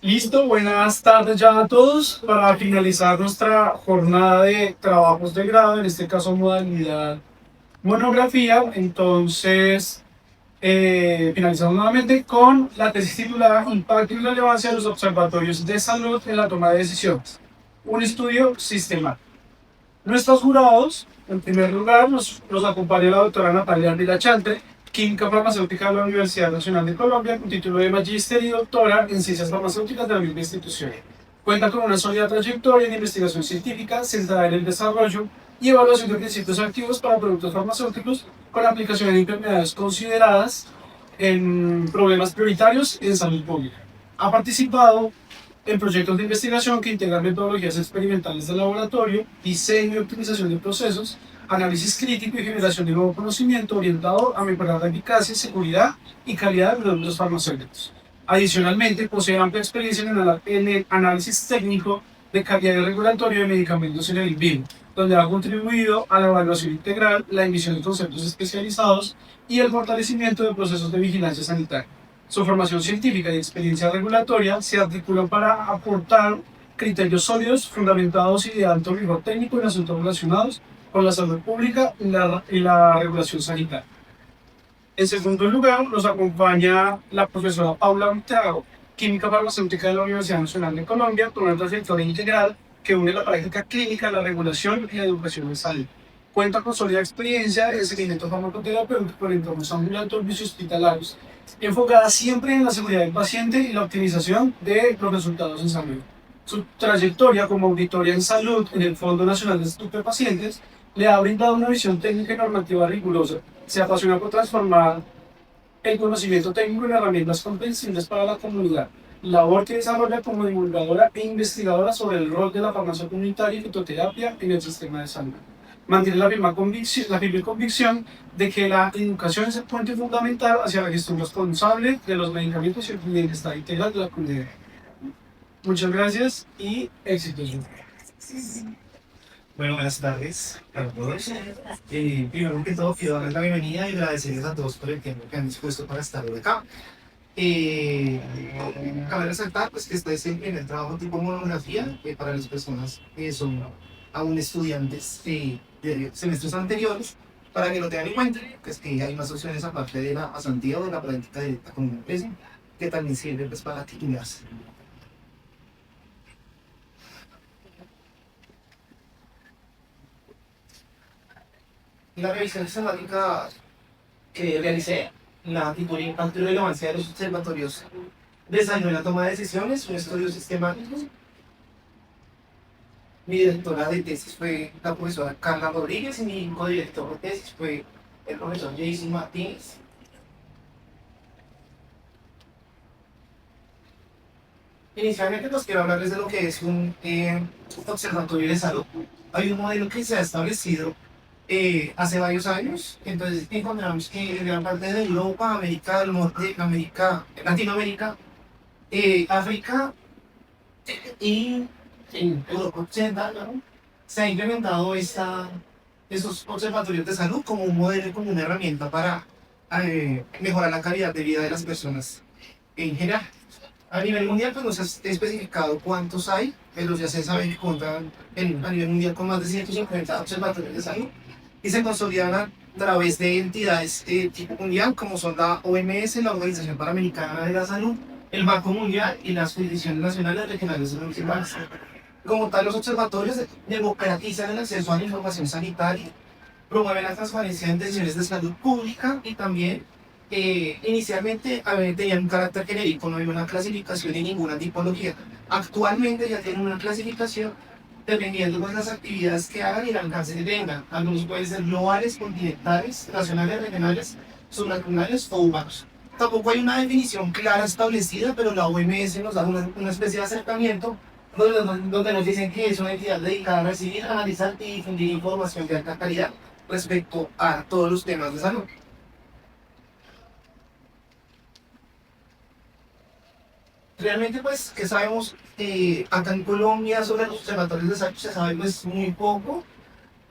Listo, buenas tardes ya a todos. Para finalizar nuestra jornada de trabajos de grado, en este caso modalidad monografía, entonces finalizamos nuevamente con la tesis titulada Impacto y relevancia de los observatorios de salud en la toma de decisiones. Un estudio sistemático. Nuestros jurados, en primer lugar, nos acompaña la doctora Natalia Ardila Chaltre, química farmacéutica de la Universidad Nacional de Colombia, con título de magíster y doctora en ciencias farmacéuticas de la misma institución. Cuenta con una sólida trayectoria en investigación científica centrada en el desarrollo y evaluación de principios activos para productos farmacéuticos con aplicación en enfermedades consideradas en problemas prioritarios en salud pública. Ha participado en proyectos de investigación que integran metodologías experimentales de laboratorio, diseño y optimización de procesos, análisis crítico y generación de nuevo conocimiento orientado a mejorar la eficacia, seguridad y calidad de productos farmacéuticos. Adicionalmente, posee amplia experiencia en el análisis técnico de calidad regulatoria de medicamentos en el INVIMA, donde ha contribuido a la evaluación integral, la emisión de conceptos especializados y el fortalecimiento de procesos de vigilancia sanitaria. Su formación científica y experiencia regulatoria se articulan para aportar criterios sólidos, fundamentados y de alto rigor técnico en asuntos relacionados con la salud pública y la regulación sanitaria. En segundo lugar, nos acompaña la profesora Paula Monteago, química farmacéutica de la Universidad Nacional de Colombia, con una trayectoria integral que une la práctica clínica, la regulación y la educación en salud. Cuenta con sólida experiencia en seguimiento farmacoterapéutico en entornos ambulatorios y hospitalarios, enfocada siempre en la seguridad del paciente y la optimización de los resultados en salud. Su trayectoria como auditoria en salud en el Fondo Nacional de Estupefacientes le ha brindado una visión técnica y normativa rigurosa. Se apasiona por transformar el conocimiento técnico en herramientas comprensibles para la comunidad, labor que desarrolla como divulgadora e investigadora sobre el rol de la farmacia comunitaria y fitoterapia en el sistema de salud. Mantiene la firme convicción de que la educación es el puente fundamental hacia la gestión responsable de los medicamentos y el bienestar integral de la comunidad. Muchas gracias y éxitos. Bueno, buenas tardes a todos. Primero que todo, quiero darles la bienvenida y agradecerles a todos por el tiempo que han dispuesto para estar hoy acá. Eh, Cabe resaltar pues, que este es el primer trabajo tipo monografía para las personas que son aún estudiantes de semestres anteriores, para que lo tengan en cuenta, pues que hay más opciones aparte de la pasantía o de la práctica directa con una empresa, que también sirve pues, para titularse. La revisión sistemática que realicé, la titulé Impacto y relevancia de los observatorios de salud en la toma de decisiones, un estudio sistemático. Mi directora de tesis fue la profesora Carla Rodríguez y mi codirector de tesis fue el profesor Jason Martínez. Inicialmente pues quiero hablarles de lo que es un observatorio de salud. Hay un modelo que se ha establecido hace varios años. Entonces encontramos que en gran parte de Europa, América del Norte, Latinoamérica, África y en Europa Occidental, ¿no? Se ha implementado estos observatorios de salud como un modelo y como una herramienta para mejorar la calidad de vida de las personas en general. A nivel mundial, pues no se ha especificado cuántos hay, pero ya se sabe que cuentan a nivel mundial con más de 150 observatorios de salud y se consolidan a través de entidades tipo mundial como son la OMS, la Organización Panamericana de la Salud, el Banco Mundial y las jurisdicciones nacionales, regionales y municipales. Como tal, los observatorios democratizan el acceso a la información sanitaria, promueven la transparencia en decisiones de salud pública y también inicialmente tenían un carácter genérico, no había una clasificación ni ninguna tipología. Actualmente ya tienen una clasificación dependiendo de las actividades que hagan y el alcance que tengan. Algunos pueden ser globales, continentales, nacionales, regionales, subnacionales o humanos. Tampoco hay una definición clara establecida, pero la OMS nos da una especie de acercamiento donde nos dicen que es una entidad dedicada a recibir, analizar y difundir información de alta calidad respecto a todos los temas de salud. Realmente, pues, que sabemos acá en Colombia sobre los observatorios de salud, se sabe pues muy poco,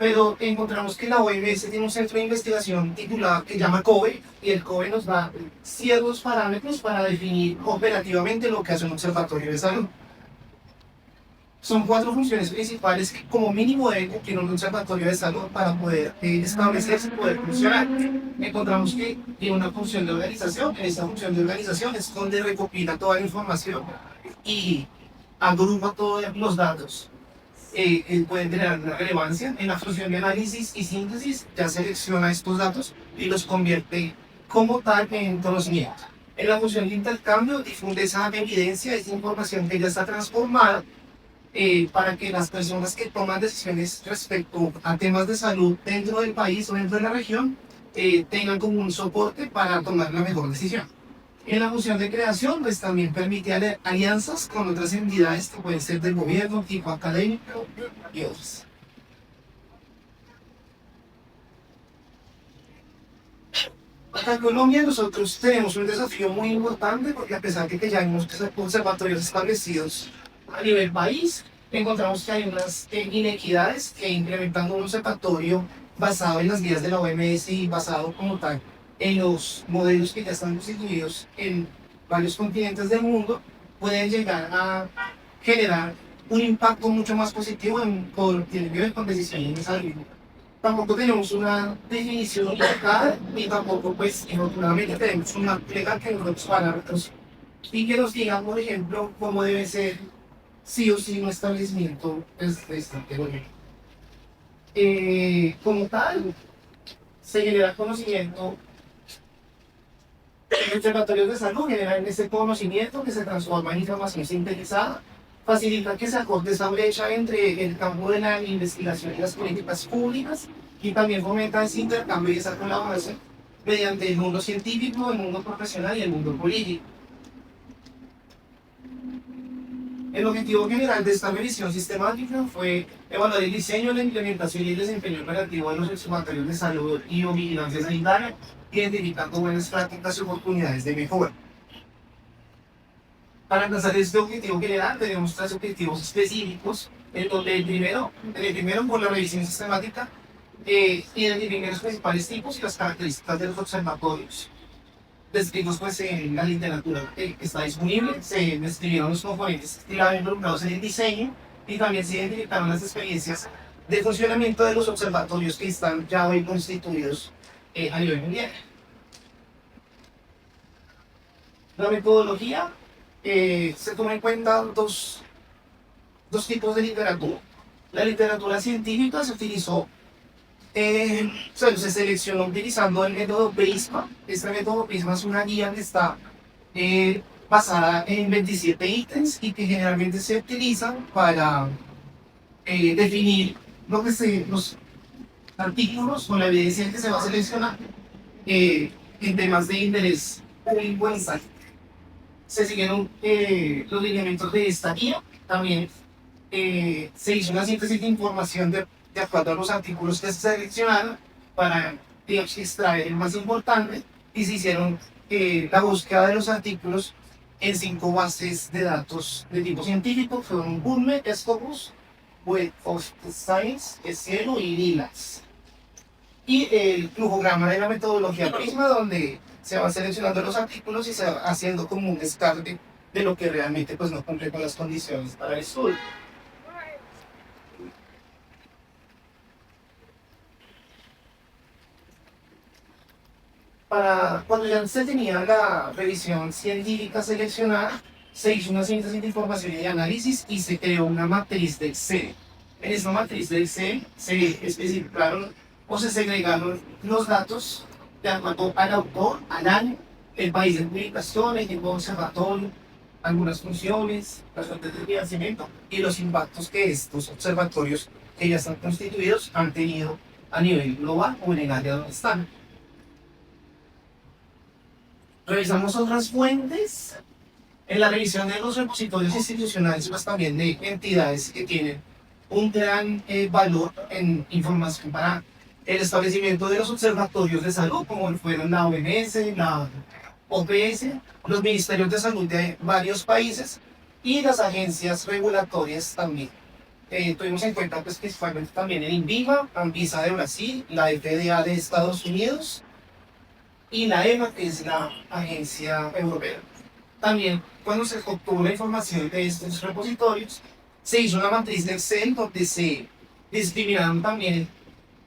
pero encontramos que la OMS tiene un centro de investigación titulado que llama COBE, y el COBE nos da ciertos parámetros para definir operativamente lo que hace un observatorio de salud. Son 4 funciones principales que como mínimo debe cumplir un observatorio de salud para poder establecerse y poder funcionar. Encontramos que tiene una función de organización. En esta función de organización es donde recopila toda la información y agrupa todos los datos. Pueden tener una relevancia en la función de análisis y síntesis. Ya selecciona estos datos y los convierte como tal en conocimiento. En la función de intercambio difunde esa evidencia, esa información que ya está transformada, para que las personas que toman decisiones respecto a temas de salud dentro del país o dentro de la región tengan como un soporte para tomar la mejor decisión. En la función de creación, pues también permite alianzas con otras entidades que pueden ser del gobierno, tipo académico y otras. Acá en Colombia nosotros tenemos un desafío muy importante porque a pesar de que ya hay unos observatorios establecidos a nivel país, encontramos que hay unas inequidades que implementando un observatorio basado en las guías de la OMS y basado como tal en los modelos que ya están constituidos en varios continentes del mundo, pueden llegar a generar un impacto mucho más positivo por tiene que ver con decisiones de salud. Tampoco tenemos una definición unificada y tampoco, pues, afortunadamente tenemos una legal que nos dé parámetros y que nos diga, por ejemplo, cómo debe ser sí o sí un establecimiento de esta categoría. Como tal, se genera conocimiento. Los observatorios de salud generan ese conocimiento que se transforma en información sintetizada, facilita que se acorte esa brecha entre el campo de la investigación y las políticas públicas, y también fomenta ese intercambio y esa colaboración mediante el mundo científico, el mundo profesional y el mundo político. El objetivo general de esta revisión sistemática fue evaluar el diseño, la implementación y el desempeño operativo de los observatorios de salud y o vigilancia sanitaria, identificando buenas prácticas y oportunidades de mejora. Para alcanzar este objetivo general tenemos 3 objetivos específicos, en donde el primero por la revisión sistemática, identificar los principales tipos y las características de los observatorios. Descritos pues en la literatura que está disponible, se describieron los componentes clave involucrados en el diseño y también se identificaron las experiencias de funcionamiento de los observatorios que están ya hoy constituidos a nivel mundial. La metodología se toma en cuenta dos tipos de literatura. La literatura científica se utilizó, se seleccionó utilizando el método PRISMA. Este método PRISMA es una guía que está basada en 27 ítems y que generalmente se utilizan para definir los artículos o la evidencia que se va a seleccionar en temas de interés público en salud. Se siguieron los lineamientos de esta guía. También se hizo una síntesis de información de acuerdo a los artículos que se seleccionaron para extraer el más importante, y se hicieron la búsqueda de los artículos en 5 bases de datos de tipo científico. Fueron PubMed, Scopus, Web of Science, Cielo y Lilas. Y el flujograma de la metodología PRISMA, donde se van seleccionando los artículos y se va haciendo como un descarte de lo que realmente pues, no cumple con las condiciones para el estudio. Cuando ya se tenía la revisión científica seleccionada, se hizo una síntesis de información y análisis y se creó una matriz de Excel. En esta matriz de Excel se especificaron o se segregaron los datos de acuerdo al autor, al año, el país de publicación, el tipo de observatorio, algunas funciones, las fuentes de financiamiento y los impactos que estos observatorios que ya están constituidos han tenido a nivel global o en el área donde están. Revisamos otras fuentes. En la revisión de los repositorios institucionales, pues también de entidades que tienen un gran valor en información para el establecimiento de los observatorios de salud, como fueron la OMS, la OPS, los ministerios de salud de varios países y las agencias regulatorias también. tuvimos en cuenta pues, principalmente también el INVIMA, Anvisa de Brasil, la FDA de Estados Unidos y la EMA, que es la agencia europea. También, cuando se obtuvo la información de estos repositorios, se hizo una matriz de Excel donde se discriminaron también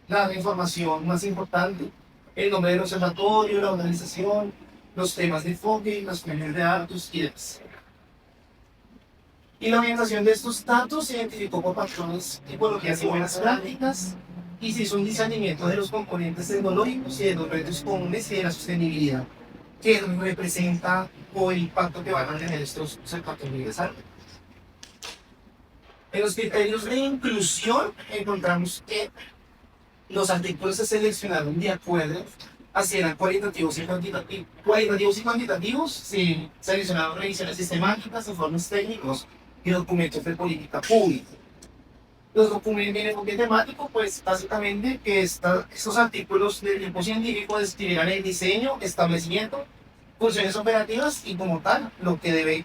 la información más importante, el nombre del observatorio, la organización, los temas de enfoque, las fuentes de datos y demás. Y la orientación de estos datos se identificó por patrones, tipologías y buenas prácticas, y se hizo un discernimiento de los componentes tecnológicos y de los retos comunes y de la sostenibilidad, que representa o el impacto que van a tener estos observatorios de salud. En los criterios de inclusión encontramos que los artículos se seleccionaron de acuerdo a si eran cualitativos y cuantitativos, se seleccionaron revisiones sistemáticas, informes técnicos y documentos de política pública. Los documentos en enfoque temático, pues básicamente que estos artículos del tiempo científico describirán el diseño, establecimiento, funciones operativas y como tal, lo que debe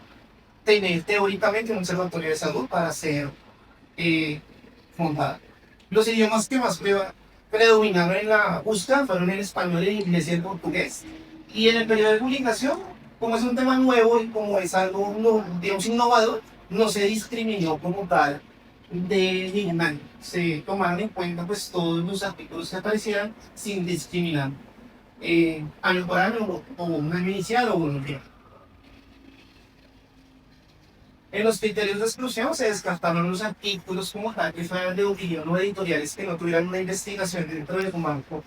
tener teóricamente un observatorio de salud para ser montado. Los idiomas que más predominaron en la búsqueda fueron el español, el inglés y el portugués. Y en el periodo de publicación, como es un tema nuevo y como es algo, digamos, innovador, no se discriminó como tal de ningún año. Se tomaron en cuenta pues, todos los artículos que aparecieran sin discriminar año por año o un año inicial o un final. En los criterios de exclusión se descartaron los artículos como tal que fueran de opinión o editoriales que no tuvieran una investigación dentro del marco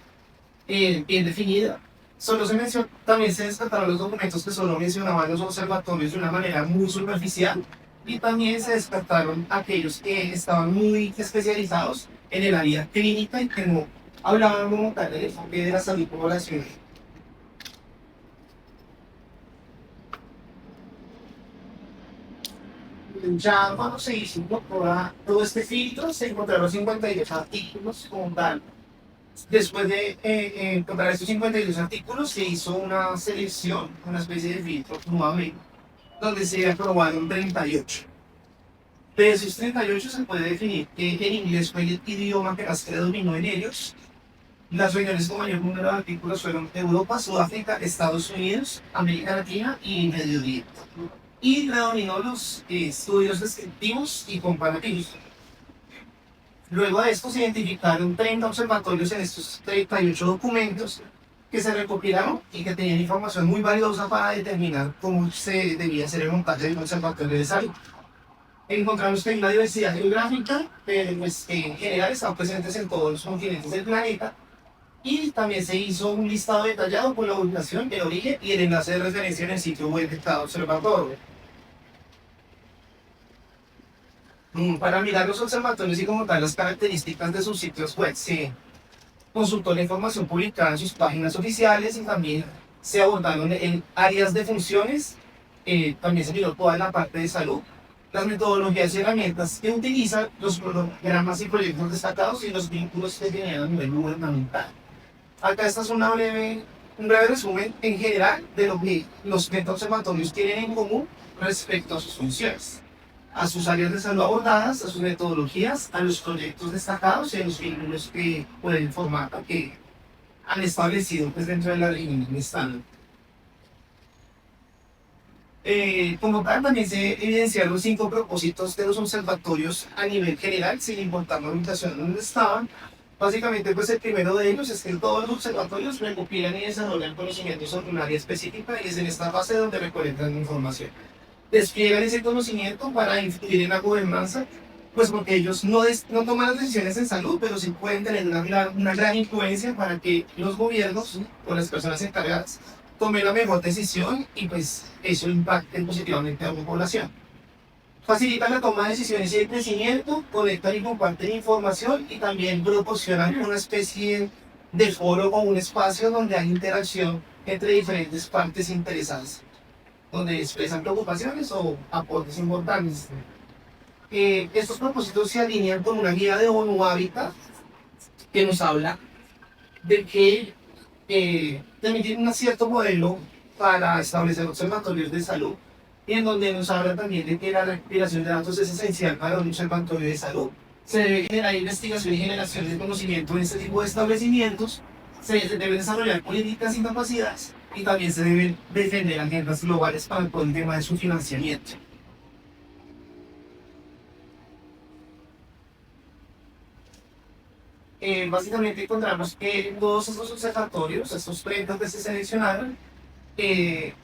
bien definida. También se descartaron los documentos que solo mencionaban los observatorios de una manera muy superficial y también se descartaron aquellos que estaban muy especializados en el área clínica y que no hablaban como tal del enfoque de la salud poblacional. Ya cuando se hizo todo este filtro, se encontraron 52 artículos como tal. Después de encontrar estos 52 artículos, se hizo una selección, una especie de filtro nuevamente, donde se aprobaron 38. De esos 38 se puede definir que el inglés fue el idioma que más predominó en ellos. Las regiones con mayor número de artículos fueron Europa, Sudáfrica, Estados Unidos, América Latina y Medio Oriente. Y predominó los estudios descriptivos y comparativos. Luego de esto se identificaron 30 observatorios en estos 38 documentos que se recopilaron y que tenían información muy valiosa para determinar cómo se debía hacer el montaje de un observatorio de salud. Encontramos que hay una diversidad geográfica, pero pues, en general están presentes en todos los continentes del planeta. Y también se hizo un listado detallado con la ubicación, el origen y el enlace de referencia en el sitio web de cada observatorio. Para mirar los observatorios y como tal las características de sus sitios web, se consultó la información publicada en sus páginas oficiales y también se abordaron en áreas de funciones, también se miró toda la parte de salud, las metodologías y herramientas que utilizan, los programas y proyectos destacados y los vínculos que tienen a nivel gubernamental. Acá esta es un breve resumen en general de lo que los 30 observatorios tienen en común respecto a sus funciones, a sus áreas de salud abordadas, a sus metodologías, a los proyectos destacados y a los vínculos que pueden formar, que han establecido pues, dentro de la región estándar. Como tal, también se evidenciaron 5 propósitos de los observatorios a nivel general, sin importar la ubicación donde estaban. Básicamente, pues el primero de ellos es que todos los observatorios recopilan y desarrollan conocimientos sobre un área específica y es en esta fase donde recolectan información. Despliegan ese conocimiento para influir en la gobernanza, pues porque ellos no toman las decisiones en salud, pero sí pueden tener una gran influencia para que los gobiernos o las personas encargadas tomen la mejor decisión y pues eso impacte positivamente a la población. Facilitan la toma de decisiones y el crecimiento, conectan y comparten información y también proporcionan una especie de foro o un espacio donde hay interacción entre diferentes partes interesadas, donde expresan preocupaciones o aportes importantes. Estos propósitos se alinean con una guía de ONU Habitat que nos habla de que también tiene un cierto modelo para establecer observatorios de salud y en donde nos habla también de que la recopilación de datos es esencial para un observatorio de salud. se debe generar investigación y generación de conocimiento en este tipo de establecimientos, se deben desarrollar políticas sin capacidades y también se deben defender agendas globales para todo el tema de su financiamiento. Básicamente encontramos que todos estos observatorios, estos 30 que se seleccionaron, eh,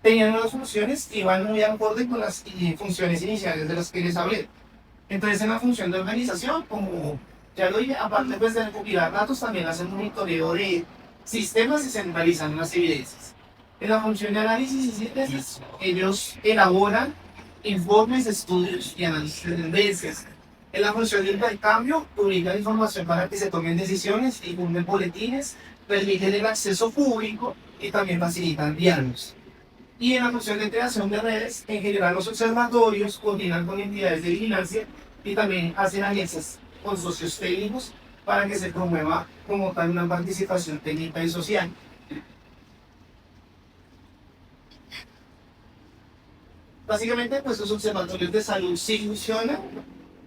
tenían unas funciones que iban muy acorde con las funciones iniciales de las que les hablé. Entonces, en la función de organización, como ya lo dije, aparte pues, de recopilar datos, también hacen un monitoreo de sistemas y centralizan las evidencias. En la función de análisis y síntesis, ellos elaboran informes, estudios y análisis de tendencias. En la función de intercambio, publican información para que se tomen decisiones, difunden boletines, permiten el acceso público y también facilitan diálogos. Y en la función de creación de redes, en general los observatorios coordinan con entidades de vigilancia y también hacen alianzas con socios técnicos para que se promueva como tal una participación técnica y social. Básicamente, pues los observatorios de salud sí funcionan.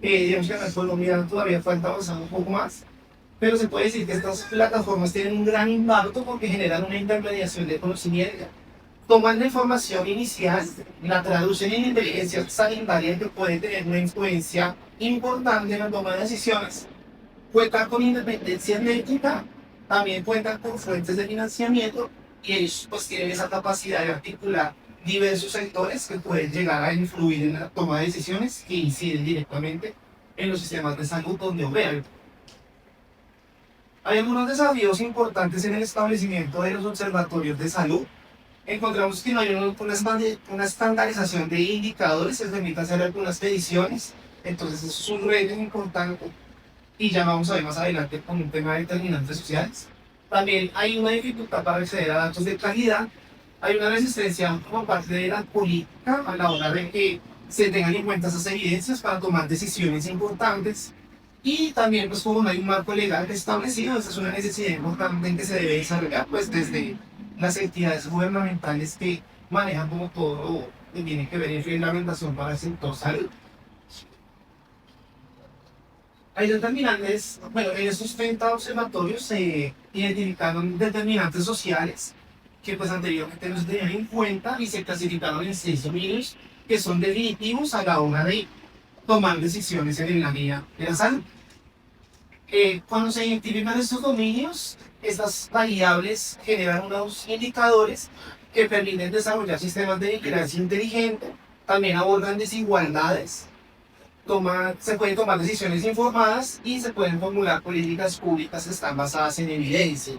Digamos que en Colombia todavía falta avanzar un poco más, pero se puede decir que estas plataformas tienen un gran impacto porque generan una intermediación de conocimiento. Toman la información inicial, la traducen en inteligencia sanitaria que puede tener una influencia importante en la toma de decisiones. Cuentan con independencia técnica, también cuentan con fuentes de financiamiento y ellos pues tienen esa capacidad de articular diversos sectores que pueden llegar a influir en la toma de decisiones que inciden directamente en los sistemas de salud donde operan. Hay algunos desafíos importantes en el establecimiento de los observatorios de salud. Encontramos que no hay una estandarización de indicadores, se permite hacer algunas mediciones, entonces eso es un reto importante y ya vamos a ver más adelante con un tema de determinantes sociales. También hay una dificultad para acceder a datos de calidad, hay una resistencia por parte de la política a la hora de que se tengan en cuenta esas evidencias para tomar decisiones importantes y también pues como no hay un marco legal establecido, esa es una necesidad importante que se debe desarrollar pues desde las entidades gubernamentales que manejan como todo lo que tiene que ver en reglamentación para el sector salud. Hay determinantes, bueno, en estos 30 observatorios se identificaron determinantes sociales que pues anteriormente no se tenían en cuenta y se clasificaron en 6 dominios que son definitivos a la hora de tomar decisiones en el área de la salud. Cuando se identifican estos dominios, estas variables generan unos indicadores que permiten desarrollar sistemas de vigilancia inteligente, también abordan desigualdades, se pueden tomar decisiones informadas y se pueden formular políticas públicas que están basadas en evidencia.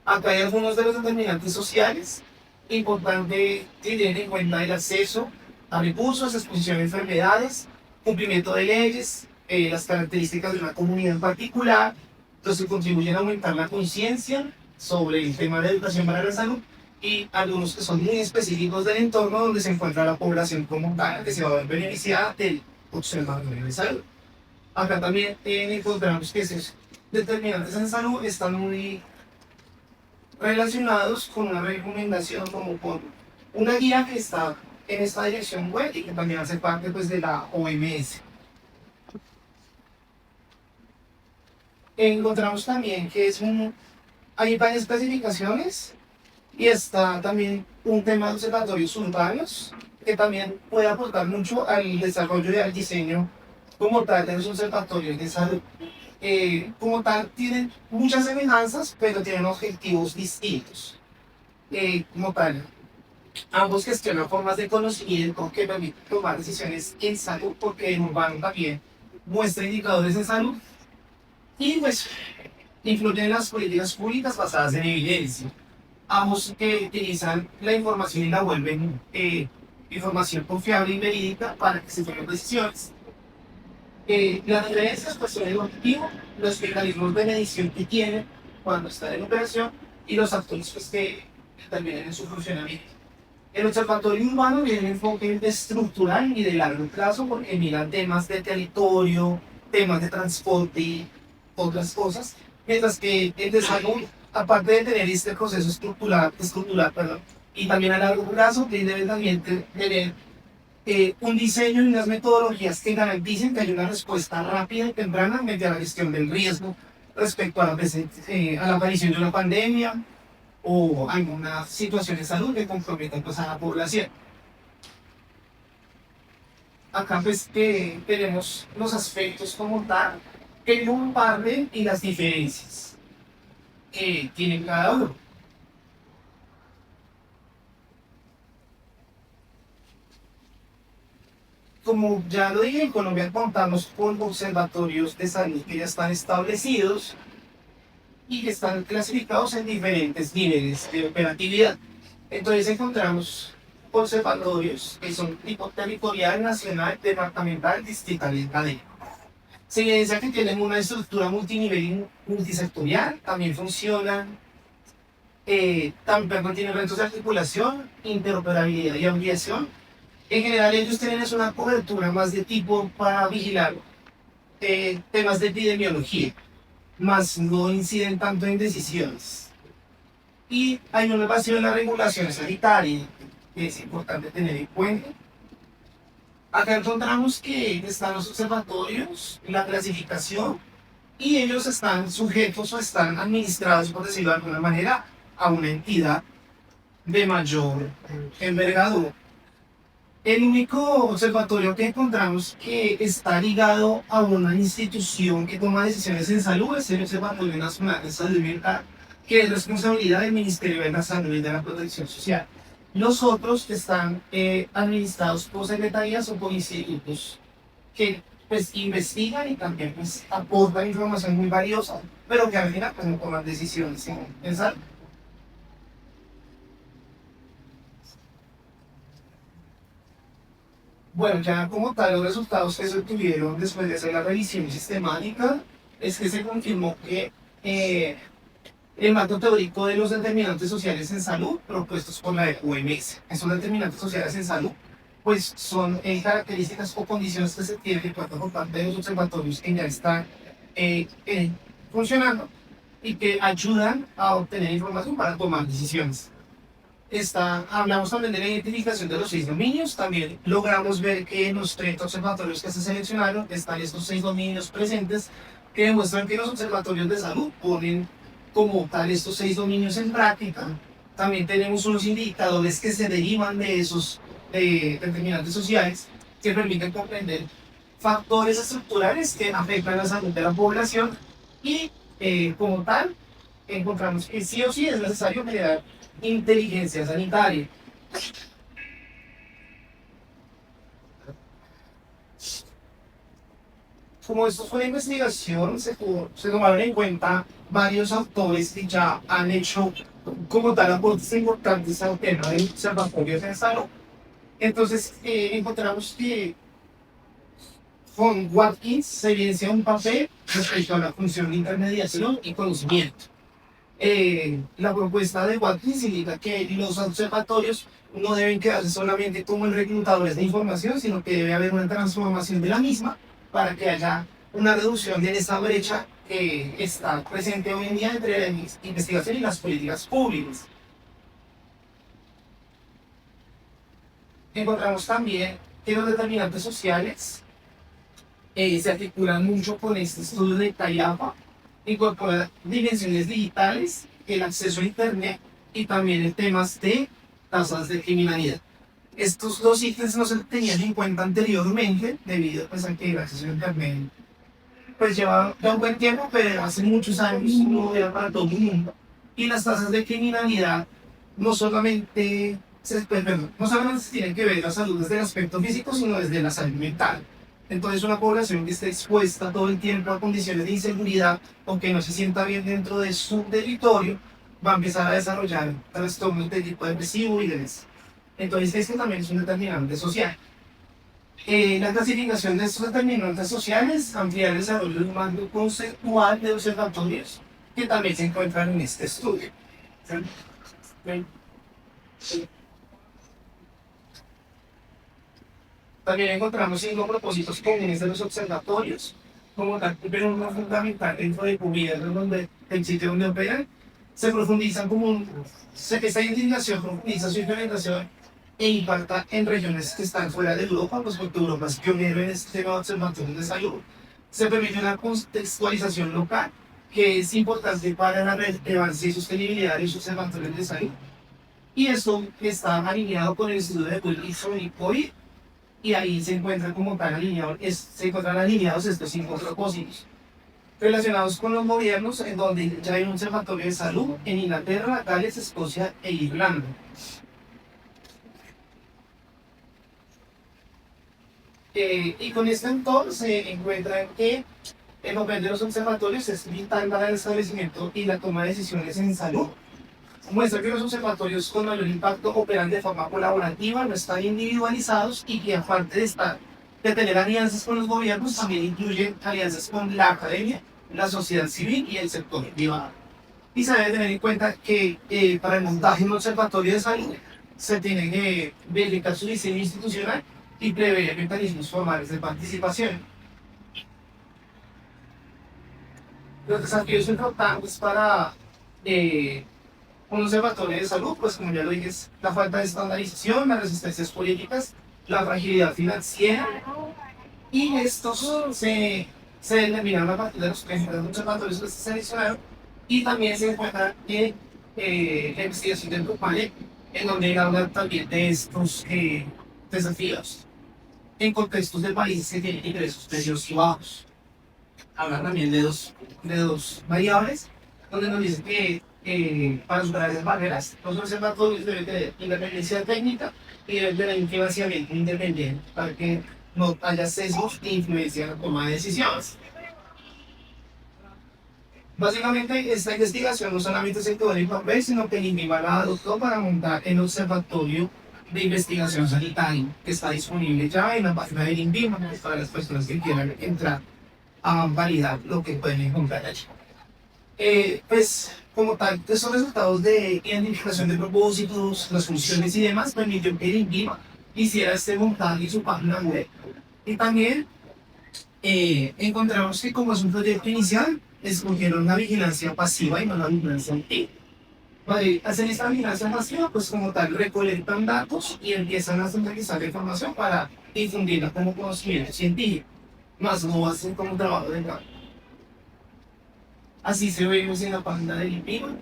Acá hay algunos de los determinantes sociales. Importante tener en cuenta el acceso a recursos, exposición a enfermedades, cumplimiento de leyes, las características de una comunidad en particular, los que contribuyen a aumentar la conciencia sobre el tema de educación para la salud y algunos que son muy específicos del entorno donde se encuentra la población como tal, que se va a ver beneficiada del observatorio de salud. Acá también encontramos que esos determinantes en salud están muy relacionados con una recomendación como con una guía que está en esta dirección web y que también hace parte pues, de la OMS. Encontramos también que hay varias clasificaciones y está también un tema de observatorios urbanos que también puede aportar mucho al desarrollo y al diseño como tal de los observatorios de salud. Como tal, tienen muchas semejanzas, pero tienen objetivos distintos. Como tal, ambos gestionan formas de conocimiento que permiten tomar decisiones en salud, porque en urbano también muestra indicadores de salud y pues influyen en las políticas públicas basadas en evidencia. Ambos que utilizan la información y la vuelven información confiable y verídica para que se tomen decisiones. Las diferencias pues son el objetivo, los mecanismos de medición que tienen cuando están en operación y los actores pues, que intervienen en su funcionamiento. El observatorio urbano tiene un enfoque estructural y de largo plazo porque miran temas de territorio, temas de transporte y otras cosas, mientras que el desarrollo, aparte de tener este proceso estructural, perdón, y también a largo plazo, debe también tener un diseño y unas metodologías que garanticen que hay una respuesta rápida y temprana mediante la gestión del riesgo respecto a a la aparición de una pandemia o alguna situación de salud que comprometa pues, a la población. Acá pues tenemos los aspectos como tal que comparten y las diferencias que tienen cada uno. Como ya lo dije, en Colombia contamos con observatorios de salud que ya están establecidos y que están clasificados en diferentes niveles de operatividad. Entonces encontramos observatorios que son tipo territorial, nacional, departamental, distrital y académico. Se evidencia que tienen una estructura multinivel y multisectorial, también funcionan, también tienen retos de articulación, interoperabilidad y ampliación. En general ellos tienen es una cobertura más de tipo para vigilar temas de epidemiología, más no inciden tanto en decisiones. Y hay una base en la regulación sanitaria que es importante tener en cuenta. Acá encontramos que están los observatorios, la clasificación, y ellos están sujetos o están administrados, por decirlo de alguna manera, a una entidad de mayor envergadura. El único observatorio que encontramos que está ligado a una institución que toma decisiones en salud es el Observatorio Nacional de Salud Mental, que es responsabilidad del Ministerio de la Salud y de la Protección Social. Los otros están administrados por secretarías o por institutos que pues investigan y también pues aportan información muy valiosa, pero que al final pues no toman decisiones en salud. Bueno, ya como tal, los resultados que se obtuvieron después de hacer la revisión sistemática es que se confirmó que el marco teórico de los determinantes sociales en salud propuestos por la OMS, esos determinantes sociales en salud, pues son características o condiciones que se tienen en cuenta por parte de los observatorios que ya están funcionando y que ayudan a obtener información para tomar decisiones. Hablamos también de la identificación de los 6 dominios. También logramos ver que en los 30 observatorios que se seleccionaron están estos 6 dominios presentes que demuestran que los observatorios de salud ponen como tal estos 6 dominios en práctica. También tenemos unos indicadores que se derivan de esos determinantes sociales que permiten comprender factores estructurales que afectan la salud de la población y como tal encontramos que sí o sí es necesario crear inteligencia sanitaria. Como esto fue una investigación, se tomaron en cuenta varios autores que ya han hecho como tal aportes importantes al tema de observatorios en salud. Entonces encontramos que con Watkins se evidencia un papel respecto a la función de intermediación y conocimiento. La propuesta de Watkins indica que los observatorios no deben quedarse solamente como reclutadores de información, sino que debe haber una transformación de la misma para que haya una reducción de esa brecha que está presente hoy en día entre la investigación y las políticas públicas. Encontramos también que los determinantes sociales se articulan mucho con este estudio de Cayapa, incorpora dimensiones digitales, el acceso a Internet y también en temas de tasas de criminalidad. Estos dos ítems no se tenían en cuenta anteriormente debido pues, a que el acceso a Internet pues lleva ya un buen tiempo, pero hace muchos años no era para todo el mundo. Y las tasas de criminalidad no solamente no solamente se tienen que ver la salud desde el aspecto físico, sino desde la salud mental. Entonces una población que esté expuesta todo el tiempo a condiciones de inseguridad o que no se sienta bien dentro de su territorio, va a empezar a desarrollar trastornos de tipo depresivo y demás. Entonces este también es un determinante social. La clasificación de estos determinantes sociales amplía el desarrollo de un marco conceptual de observatorios que también se encuentran en este estudio. También encontramos 5 propósitos comunes de los observatorios, como tal, pero uno fundamental dentro de comunidades donde el sitio donde operan, se profundizan esta identificación profundiza su implementación e impacta en regiones que están fuera de Europa, pues porque Europa es pionero en este tema de observatorios de salud. Se permite una contextualización local que es importante para la relevancia y sostenibilidad de los observatorios de salud. Y eso está alineado con el estudio de Wilson y COVID, y ahí se encuentran como tal alineados, se encuentran alineados estos 5 propósitos relacionados con los gobiernos, en donde ya hay un observatorio de salud en Inglaterra, Gales, Escocia e Irlanda. Y con este entonces se encuentran que el papel de los observatorios es vital para el establecimiento y la toma de decisiones en salud. Muestra que los observatorios con mayor impacto operan de forma colaborativa, no están individualizados y que aparte de tener alianzas con los gobiernos, también incluyen alianzas con la academia, la sociedad civil y el sector privado. Y se debe tener en cuenta que para el montaje de un observatorio de salud se tiene que verificar su diseño institucional y prever mecanismos formales de participación. Los desafíos importantes para un observatorio de salud, pues como ya lo dije, es la falta de estandarización, las resistencias políticas, la fragilidad financiera, y estos se determinaron a partir de los principales observatorios que se seleccionaron, y también se encuentra la investigación del Grupale, en donde habla también de estos desafíos en contextos de países que tienen ingresos medios y bajos. Habla también de dos variables, donde nos dice que para superar esas barreras, los observatorios deben tener independencia técnica y deben tener financiamiento independiente para que no haya sesgos e influencia en la toma de decisiones. Básicamente, esta investigación no solamente se quedó en el papel, sino que el INVIMA la adoptó para montar el Observatorio de Investigación Sanitaria, que está disponible ya en la página del INVIMA para las personas que quieran entrar a validar lo que pueden encontrar allí. Pues, como tal, estos resultados de identificación de propósitos, las funciones y demás, permitió que el INVIMA hiciera este montaje en su página web. Y también encontramos que como es un proyecto inicial, escogieron una vigilancia pasiva y no una vigilancia activa. Para hacer esta vigilancia pasiva, pues como tal, recolectan datos y empiezan a centralizar la información para difundirla como conocimiento científico, más no hacen como trabajo de campo. Así se ve en la página del INVIMA.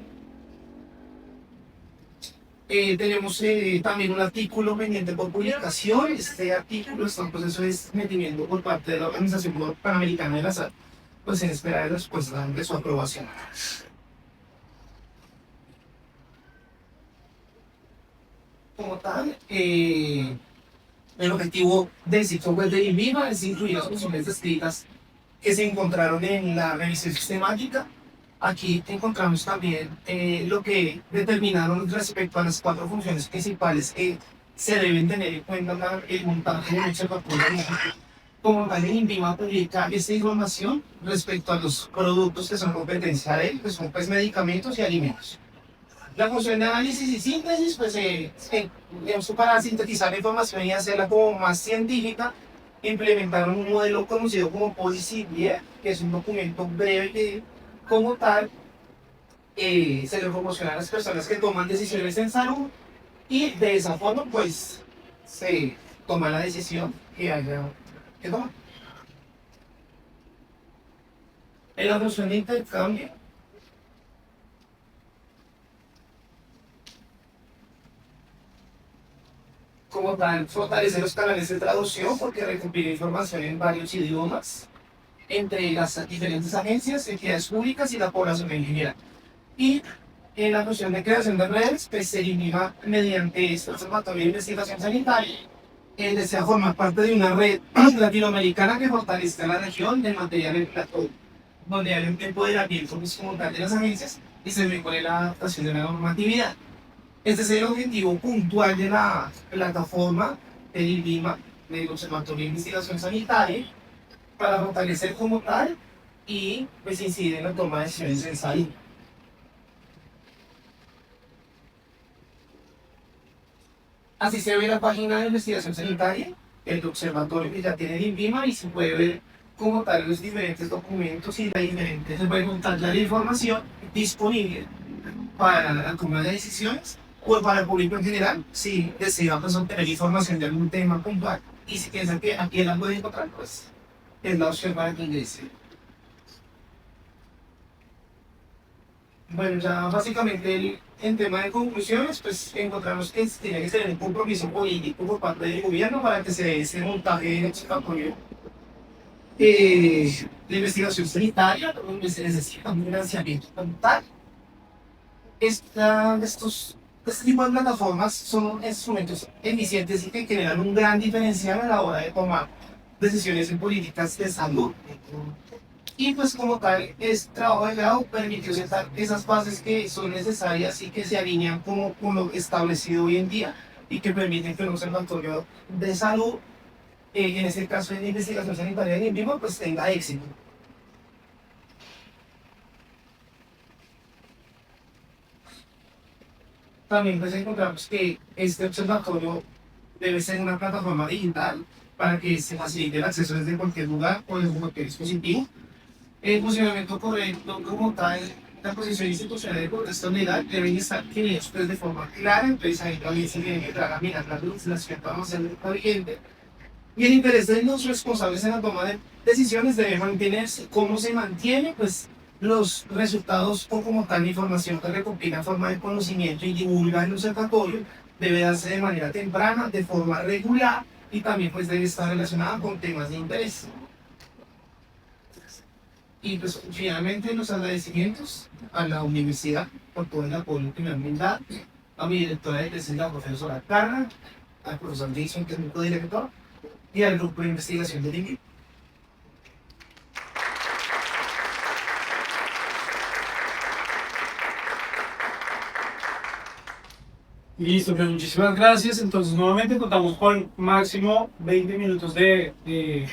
Tenemos también un artículo pendiente por publicación. Este artículo está en proceso de sometimiento por parte de la Organización Panamericana de la Salud, pues en espera de respuesta de su aprobación. Como tal, el objetivo del sitio web de INVIMA es incluir las funciones descritas que se encontraron en la revisión sistemática. Aquí encontramos también lo que determinaron respecto a las 4 funciones principales que se deben tener en cuenta para el montaje de un observatorio. Como tal, el INVIMA publica esta información respecto a los productos que son competencia de él, que son pues medicamentos y alimentos. La función de análisis y síntesis, pues digamos, para sintetizar la información y hacerla como más científica, implementaron un modelo conocido como Policy Guía, que es un documento breve que, como tal, se le promociona a las personas que toman decisiones en salud, y de esa forma, pues, se toma la decisión que haya que tomar. En la función de intercambio, como tal, fortalecer los canales de traducción porque recopila información en varios idiomas entre las diferentes agencias, entidades públicas y la población en general. Y en la función de creación de redes, pues se elimina mediante este observatorio de investigación sanitaria. Desea formar parte de una red latinoamericana que fortalezca la región de materia regulatoria, donde hay un empoderamiento como tal de las agencias y se mejore la adaptación de la normatividad. Este es el objetivo puntual de la plataforma del INVIMA, del Observatorio de Investigación Sanitaria, para fortalecer como tal y pues incidir en la toma de decisiones en salud. Así se ve la página de investigación sanitaria, el observatorio que ya tiene el INVIMA, y se puede ver como tal los diferentes documentos y se puede contar la información disponible para la toma de decisiones o para el público en general, si desean pues, obtener información de algún tema puntual y si piensan que aquí la pueden encontrar, pues es la opción para que ingrese. Bueno, ya básicamente en tema de conclusiones, pues encontramos que tiene que ser un compromiso político por parte del gobierno para que se dé ese montaje de observatorio de investigación sanitaria, donde se necesita un financiamiento total. Este tipo de plataformas son instrumentos eficientes y que generan un gran diferencial a la hora de tomar decisiones en políticas de salud. Y pues como tal, este trabajo de grado permitió sentar esas bases que son necesarias y que se alinean con lo establecido hoy en día y que permiten que un observatorio de salud, en este caso de investigación sanitaria en vivo, pues tenga éxito. También pues encontramos que este observatorio debe ser una plataforma digital para que se facilite el acceso desde cualquier lugar o desde cualquier dispositivo. El funcionamiento correcto como tal, la posición institucional del contexto legal deben estar definidos pues, de forma clara, entonces ahí también se tiene que entrar a mirar la legislación para hacer la vigente. Y el interés de los responsables en la toma de decisiones debe mantenerse. ¿Cómo se mantiene? Pues los resultados o como tal la información que recopila en forma de conocimiento y divulga en el observatorio debe darse de manera temprana, de forma regular y también pues debe estar relacionada con temas de interés. Y pues finalmente los agradecimientos a la universidad por todo el apoyo que me han brindado, a mi directora de tesis, la profesora Carla, al profesor Jason, que es mi codirector, y al grupo de investigación del INVI. Listo, pues muchísimas gracias. Entonces, nuevamente contamos con máximo 20 minutos de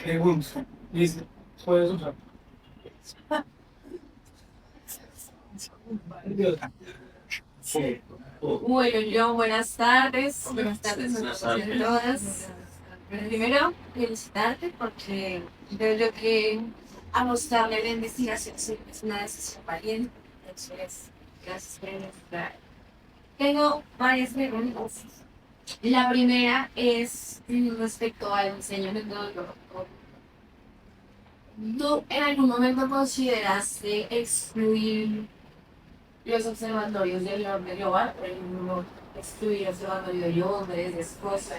preguntas. Listo, puedes usar. Bueno, yo buenas tardes a todas. Primero, felicitarte porque creo yo que a mostrarle la investigación es una decisión valiente. Entonces, gracias por demostrar. Tengo varias preguntas. La primera es respecto al diseño metodológico. ¿Tú en algún momento consideraste excluir los observatorios del orden global, por ejemplo, estudiar el observatorio de Londres, de Escocia,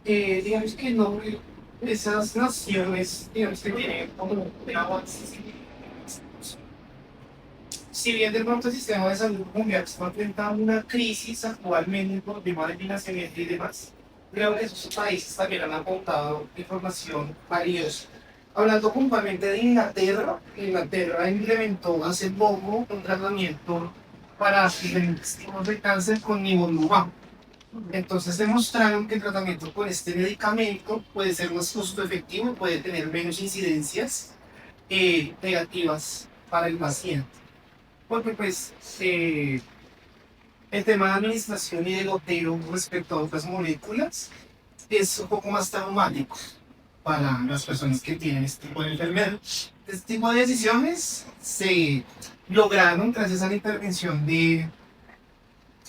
Digamos que no, esas naciones, digamos que tienen como avances. Si bien de pronto el sistema de salud mundial está enfrentando una crisis actualmente por tema de financiamiento y demás, creo que esos países también han aportado información valiosa. Hablando puntualmente de Inglaterra, Inglaterra implementó hace poco un tratamiento para diferentes tipos de cáncer con nivolumab. Entonces demostraron que el tratamiento con este medicamento puede ser más costo efectivo y puede tener menos incidencias negativas para el paciente. Porque pues el tema de administración y de goteo respecto a otras moléculas es un poco más traumático para las personas que tienen este tipo de enfermedad. Este tipo de decisiones se lograron gracias a la intervención de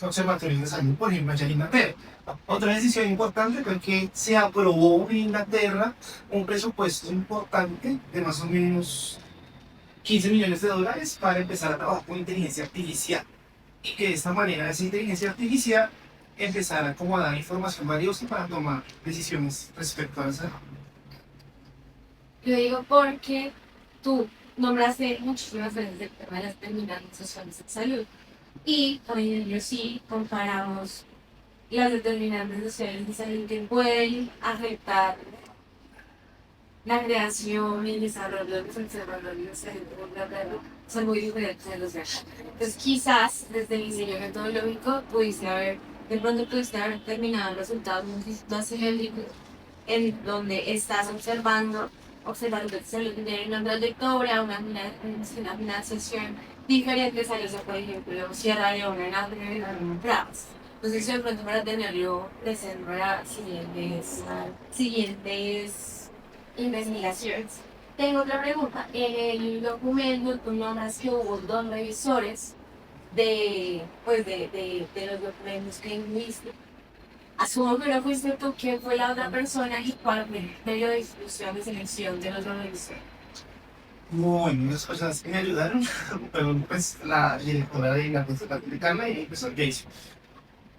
observatorios de salud, por ejemplo, allá en Inglaterra. Otra decisión importante fue que se aprobó en Inglaterra un presupuesto importante de más o menos 15 millones de dólares para empezar a trabajar con inteligencia artificial. Y que de esta manera esa inteligencia artificial empezara como a dar información valiosa para tomar decisiones respecto a la salud. Yo digo porque tú nombraste muchísimas veces el tema de las determinantes sociales de salud y también yo sí comparamos las determinantes sociales de salud que pueden afectar la creación y el desarrollo de los observatorios de salud son muy diferentes de los de acá. Entonces quizás desde el diseño metodológico de pronto pudiste haber determinado resultados más genéricos en donde estás observando que se tienen una trayectoria, una financiación diferentes a los de, por ejemplo, Sierra Leona en África y Pragas. Entonces, de pronto para tenerlo presente para siguientes investigaciones. Tengo otra pregunta. En el documento tú nombras que hubo dos revisores de los documentos que incluiste. Asumo que no fuiste tú, ¿quién fue la otra persona y cuál fue el medio de distribución de selección de los documentos? Bueno, las personas que me ayudaron, pero pues la directora de la consulta publicana y el profesor Jason.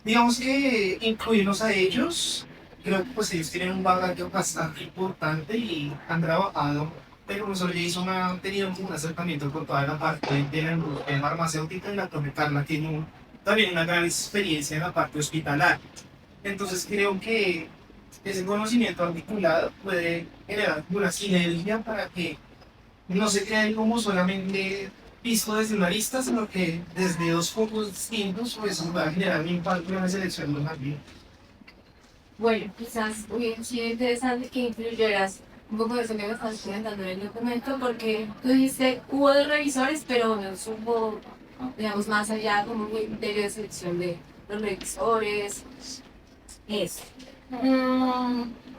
Digamos que incluirnos a ellos, creo que pues ellos tienen un bagaje bastante importante y han trabajado. El profesor Jason ha tenido un acercamiento con toda la parte de la industria farmacéutica y la profe Carla tiene también una gran experiencia en la parte hospitalaria. Entonces creo que ese conocimiento articulado puede generar una sinergia para que no se quede como solamente visto desde una lista, sino que desde dos focos distintos pues va a generar un impacto en la selección de los vida. Bueno, quizás hubiera sido interesante que incluyeras un poco de eso que me estás comentando en el documento, porque tú dijiste hubo dos revisores, pero no supo, digamos, más allá como un criterio de selección de los revisores. Eso.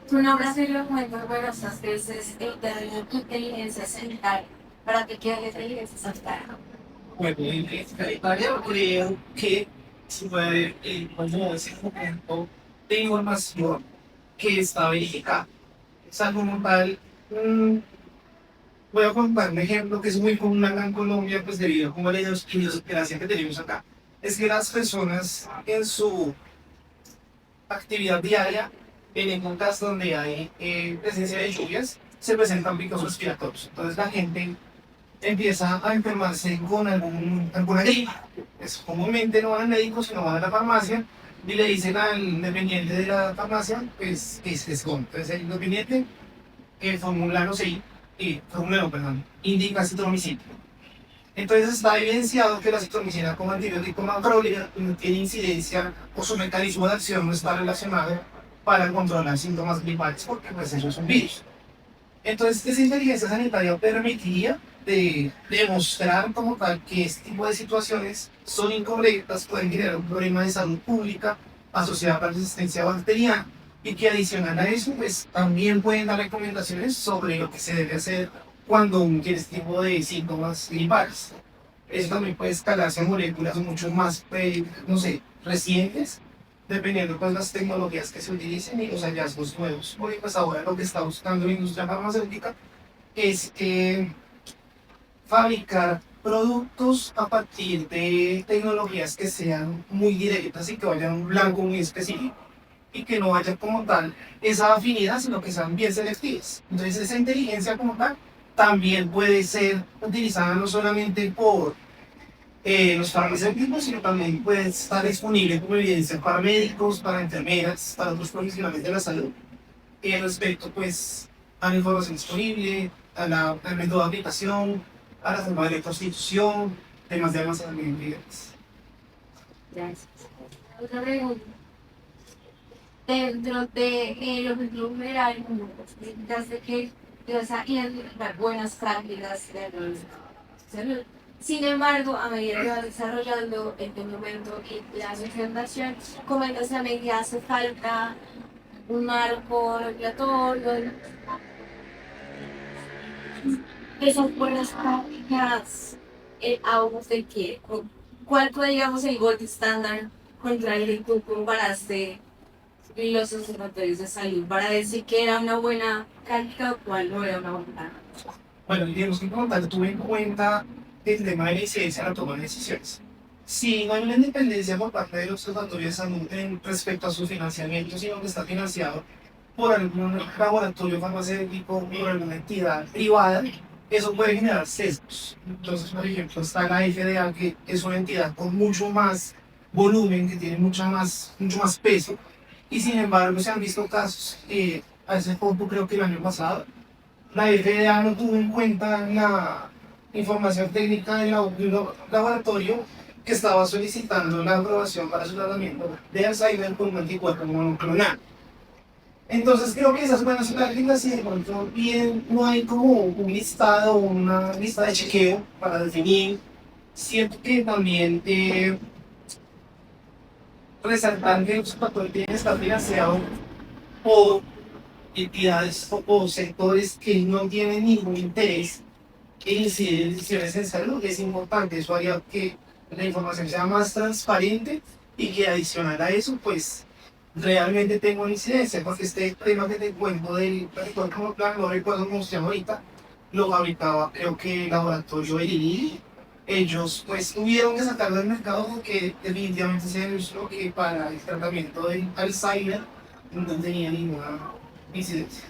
Tu nombre se lo documento numerosas veces el término inteligencia sanitaria. ¿Para qué quiere la inteligencia sanitaria? Bueno, en esta área creo que se puede encontrar ese momento de información que está verificada. O sea, como tal, voy a contar un ejemplo que es muy común acá en Colombia, pues debido como a la idiosincrasia que tenemos acá. Es que las personas en su actividad diaria, en épocas donde hay presencia de lluvias, se presentan picos respiratorios. Entonces la gente empieza a enfermarse con alguna gripa. Pues, comúnmente no van al médico, sino van a la farmacia y le dicen al dependiente de la farmacia pues, que se esconde. Entonces el dependiente, el formulario sí, formulario, perdón, indica citromicina. Entonces está evidenciado que la citromicina como antibiótico macrolida no tiene incidencia o su mecanismo de acción no está relacionado para controlar síntomas gripales porque pues ellos son virus. Entonces esa inteligencia sanitaria permitiría de demostrar como tal que este tipo de situaciones son incorrectas, pueden generar un problema de salud pública asociado a la resistencia bacteriana y que adicional a eso pues también pueden dar recomendaciones sobre lo que se debe hacer cuando uno tiene este tipo de síntomas gripales. Eso también puede escalarse a moléculas mucho más, no sé, recientes, dependiendo de las tecnologías que se utilicen y los hallazgos nuevos. Porque pues ahora lo que está buscando la industria farmacéutica es fabricar productos a partir de tecnologías que sean muy directas y que vayan a un blanco muy específico y que no haya como tal esa afinidad, sino que sean bien selectivas. Entonces esa inteligencia como tal también puede ser utilizada no solamente por los farmacéuticos, sino también puede estar disponible como evidencia para médicos, para enfermeras, para otros profesionales de la salud. Respecto pues a la información disponible, al método de aplicación, a la forma de constitución, temas de almacenamiento y demás. Gracias. Otra pregunta. Dentro de los objetivos generales, de que Dios ha identificar buenas prácticas de la salud. Sin embargo, a medida que va desarrollando el documento y la presentación, comentas también que hace falta un marco regulatorio. Esas buenas prácticas, a usted quiere. ¿Cuál fue, digamos, el gold estándar contra el que tú comparaste los observatorios de salud para decir que era una buena práctica o cuál no era una buena práctica? Bueno, digamos que como tal tuve en cuenta el tema de la incidencia en la toma de decisiones. Si no hay una independencia por parte del Observatorio de Salud respecto a su financiamiento, sino que está financiado por algún laboratorio farmacéutico, por alguna entidad privada, eso puede generar sesgos. Entonces, por ejemplo, está la FDA, que es una entidad con mucho más volumen, que tiene mucho más peso, y sin embargo se han visto casos, a ese punto creo que el año pasado, la FDA no tuvo en cuenta la información técnica de un laboratorio que estaba solicitando la aprobación para su tratamiento de Alzheimer con un anticuerpo monoclonal. Entonces creo que esas buenas prácticas, si de pronto bien no hay como un listado o una lista de chequeo para definir, siento que también resaltar que el observatorio tiene que estar financiado por entidades o sectores que no tienen ningún interés en incidir en decisiones en salud. Es importante, eso haría que la información sea más transparente y que adicional a eso, pues realmente tengo una incidencia, porque este tema que te cuento del como plan, no recuerdo cómo se llama ahorita, lo fabricaba creo que el laboratorio Erilini. Ellos pues tuvieron que sacarlo del mercado porque definitivamente se demostró que para el tratamiento del Alzheimer no tenía ninguna incidencia.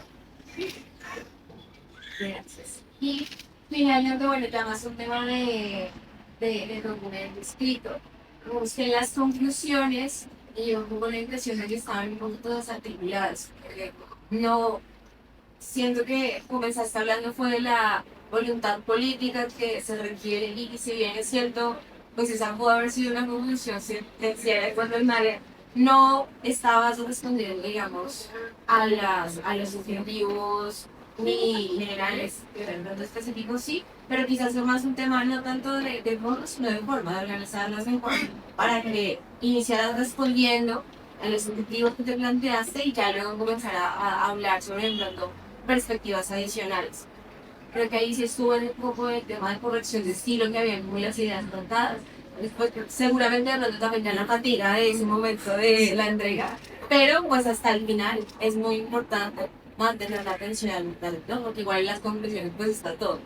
Gracias. Y finalmente, bueno, ya más un tema de documento escrito. Busqué las conclusiones y un poco la impresión de que estaban un poco desarticuladas. Porque no, siento que comenzaste hablando fue de la voluntad política que se requiere y si bien es cierto, pues esa pudo haber sido una conclusión sentenciada cuando el MARE no estabas respondiendo, digamos, a los objetivos ni generales, que eran tanto específicos, sí, pero quizás fue más un tema no tanto de fondo, sino de forma de organizarlas mejor para que iniciaras respondiendo a los objetivos que te planteaste y ya luego comenzar a hablar sobre de pronto perspectivas adicionales. Creo que ahí sí estuvo un poco el tema de corrección de estilo que había muy las ideas tratadas. Después, seguramente de pronto también ya la fatiga de ese momento de la entrega. Pero pues hasta el final es muy importante mantener la atención al detalle, ¿no? Porque igual en las conclusiones pues está todo.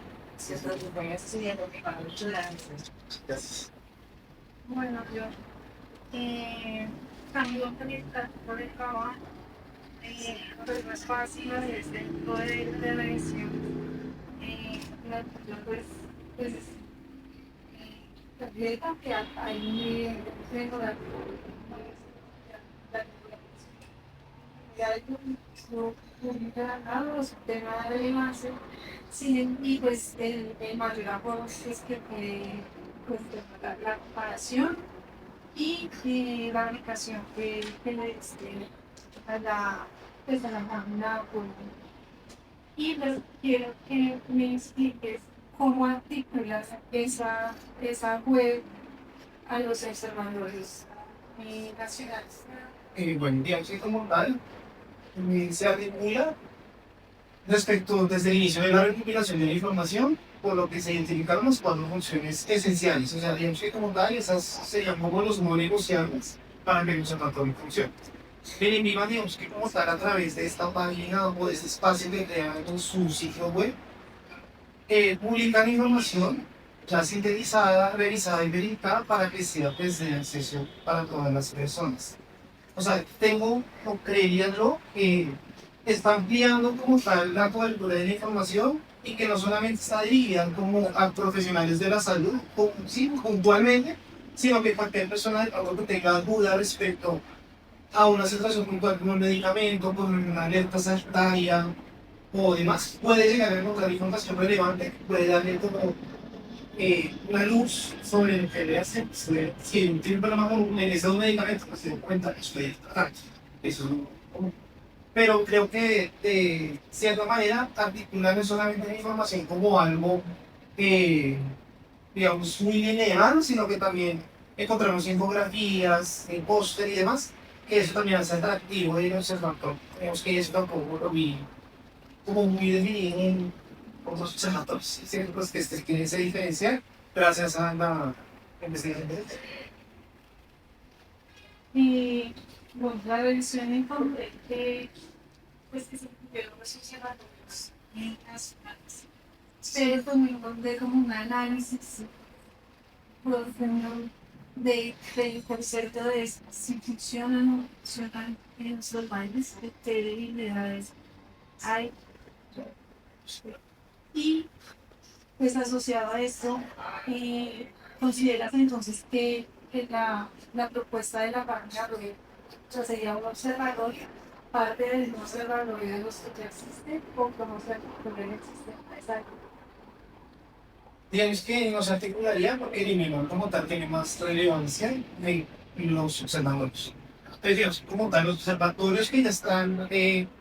Entonces voy a estudiar para mucho gracias. Gracias. Bueno, yo también conectar por el trabajo, pues no es fácil hacer este tipo de revisión. Yo pues atleta que hay mejorar ya los temas de relevancia, sí, y pues el mayor aporte es que pues, la comparación y la aplicación que le diste a la, pues, a la página web. Y pues, quiero que me expliques cómo articulas esa web a los observadores nacionales. Bueno, digamos que como tal, se articula respecto desde el inicio de la recopilación de la información, por lo que se identificaron las cuatro funciones esenciales. O sea, digamos que como tal, esas serían como los no negociables para que el observatorio funcione. El envío, digamos que como tal, a través de esta página o de este espacio que crean en su sitio web, publican información ya sintetizada, revisada y verificada para que sea pues, de acceso para todas las personas. O sea, tengo, o creería yo, que está ampliando como tal la cobertura de la información y que no solamente está dirigida como a profesionales de la salud, sí, puntualmente, sino que cualquier persona de pronto que tenga duda respecto a una situación puntual como un medicamento, como una alerta sanitaria o demás, puede llegar a encontrar información relevante, puede darle como una luz sobre lo que le hace, si tiene un problema con esos medicamentos, pues se da cuenta que puede tratar. Eso es común. Pero creo que de cierta manera articular no solamente la información como algo, digamos, muy lineal, sino que también encontramos infografías, póster y demás, que eso también hace atractivo de observador. Creemos que eso tampoco lo vi como muy definido en los observatorios. Pues que se diferencia gracias a la investigación. Y bueno, la revisión encontré que, pues, que se cumplieron los observatorios nacionales. Pero también encontré como un análisis profundo del concepto de si funcionan o no funcionan en los bailes, de qué debilidades hay. Y pues asociado a esto, ¿consideras entonces que la propuesta de la página web, o sea, sería un observador, parte del observador de los que ya existen, o cómo se articula el sistema de salud? Digamos que nos articularía porque el inmigrante como tal tiene más relevancia de los observadores. Entonces, digamos, como tal, los observatorios que ya están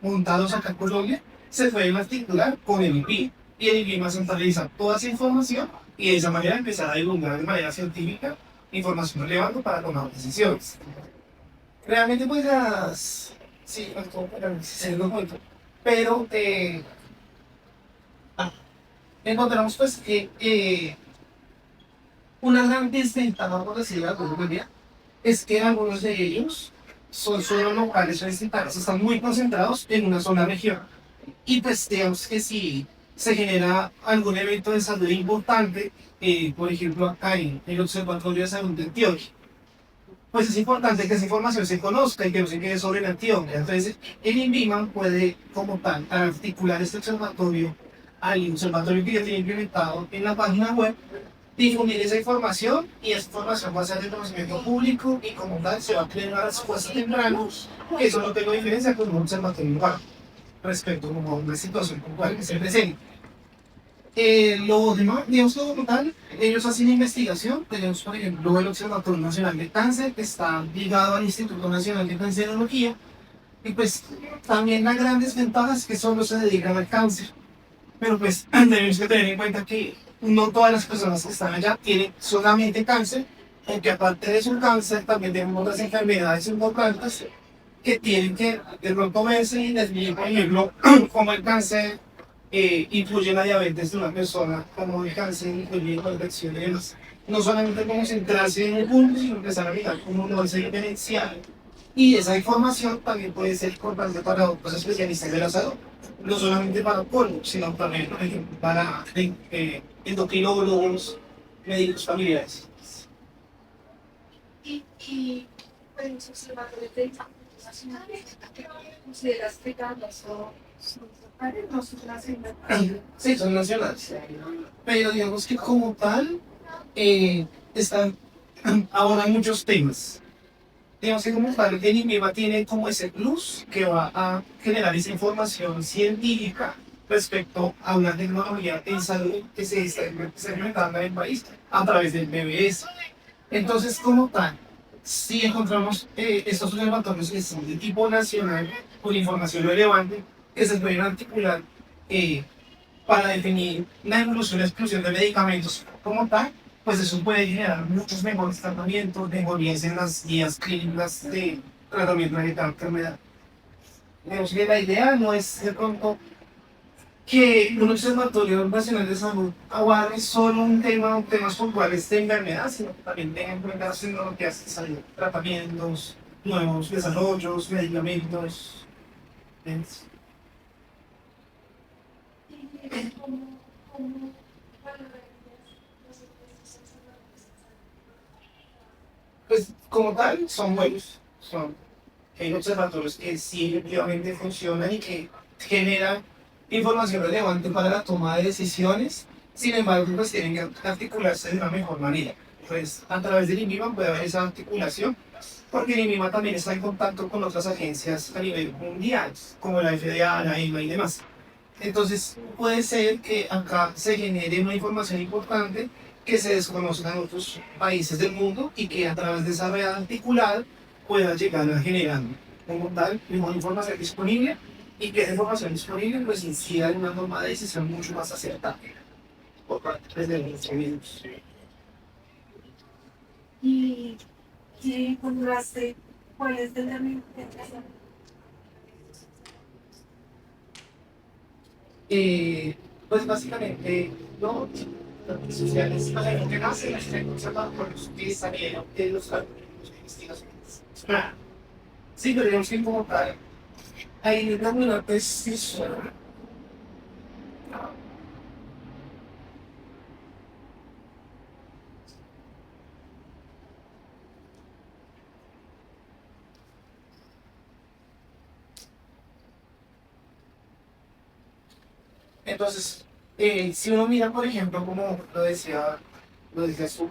montados acá en Colombia se pueden articular con el IPI. Y el IPI va a centralizar toda esa información y de esa manera empezar a divulgar de manera científica información relevante para tomar decisiones. Realmente, pues las. Sí, se lo cuento. Pero encontramos pues que Una gran desventaja, por decirlo de alguna manera, es que algunos de ellos son solo locales o distritales, están muy concentrados en una sola región. Y pues digamos que si se genera algún evento de salud importante, por ejemplo acá en el Observatorio de Salud de Antioquia, pues es importante que esa información se conozca y que no se quede sobre la Antioquia. Entonces, el INVIMA puede, como tal, articular este observatorio al observatorio que ya tiene implementado en la página web, difundir esa información y esa información va a ser de conocimiento público y como tal se va a crear una respuesta temprana, que eso no tengo diferencia con un observatorio urbano respecto a una situación puntual que se presente. Lo demás, digamos que como tal, ellos hacen investigación. Tenemos, por ejemplo, el Observatorio Nacional de Cáncer, que está ligado al Instituto Nacional de Cancerología, y pues también la gran desventaja es que solo se dedican al cáncer. Pero pues tenemos que tener en cuenta que no todas las personas que están allá tienen solamente cáncer, porque aparte de su cáncer también tenemos otras enfermedades importantes que tienen que de pronto verse y definir, por ejemplo, como el cáncer influye en la diabetes de una persona, como el cáncer influye en la infección y demás. No solamente concentrarse en un punto, sino empezar a mirar cómo uno se diferenciar. Y esa información también puede ser importante para otros especialistas de la salud, no solamente para oncólogos, sino también, por ejemplo, para endocrinólogos, médicos familiares. Y pues, los observatorios de nacionales, ¿consideras que ambos son locales o son nacionales? Sí, son nacionales. Pero digamos que como tal, están ahora en muchos temas. Digamos que como tal, el INVIMA tiene como ese plus que va a generar esa información científica respecto a una tecnología en salud que se está implementando en el país a través del BBS. Entonces, como tal, si encontramos estos observatorios que son de tipo nacional, con información relevante, que se pueden articular para definir la evolución y exclusión de medicamentos como tal, pues eso puede generar muchos mejores tratamientos, mejorías en las guías clínicas de tratamiento de cada enfermedad. Digamos que la idea no es de pronto que un observatorio nacional de salud abarque solo un tema, temas puntuales de enfermedad, sino que también tenga en cuenta las tecnologías de salud, tratamientos, nuevos desarrollos, medicamentos. ¿Ves? ¿Y cómo valorarías los efectos Pues como tal, son buenos. Son observatorios que sí efectivamente funcionan y que generan información relevante para la toma de decisiones. Sin embargo, pues tienen que articularse de una mejor manera. Pues a través del INVIMA puede haber esa articulación, porque el INVIMA también está en contacto con otras agencias a nivel mundial, como la FDA, la EMA y demás. Entonces puede ser que acá se genere una información importante que se desconozca en otros países del mundo y que a través de esa red articulada pueda llegar a generar como tal mejor información disponible y que esa información disponible pues incida en una toma de decisión mucho más acertada por parte de los individuos. y qué encontraste? ¿Cuál es el término? Pues básicamente no las redes sociales, o sea, lo que hace la gente observa por los que salieron de los algoritmos de investigaciones. Sí, pero digamos que como tal, ahí dando una precisión. Entonces, si uno mira, por ejemplo, como lo decía tú,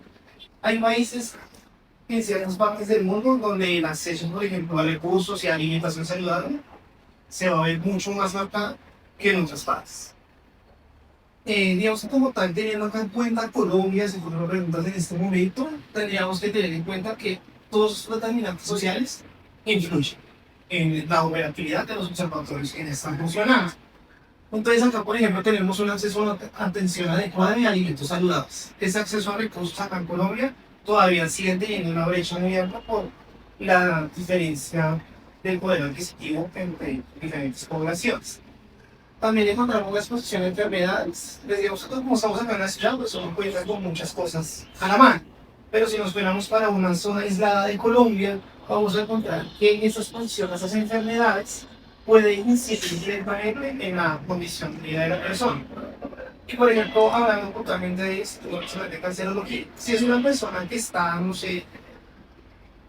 hay países en ciertas partes del mundo donde el acceso, por ejemplo, a recursos y a alimentación saludable se va a ver mucho más marcado que en otras partes. Digamos que como tal, teniendo acá en cuenta Colombia, si tú me lo preguntas en este momento, tendríamos que tener en cuenta que todos los determinantes sociales influyen en la operatividad de los observatorios que están funcionando. Entonces acá, por ejemplo, tenemos un acceso a atención adecuada y alimentos saludables. Ese acceso a recursos acá en Colombia todavía sigue teniendo una brecha muy alta por la diferencia del poder adquisitivo entre diferentes poblaciones. también encontramos la exposición de enfermedades. Les digamos que como estamos acá en la ciudad, pues uno cuenta con muchas cosas a la mano. Pero si nos fuéramos para una zona aislada de Colombia, vamos a encontrar que esa exposición a esas enfermedades puede incidir directamente en la condición de vida de la persona. Y por ejemplo, hablando puntualmente de esto, de cancerología, si es una persona que está, no sé,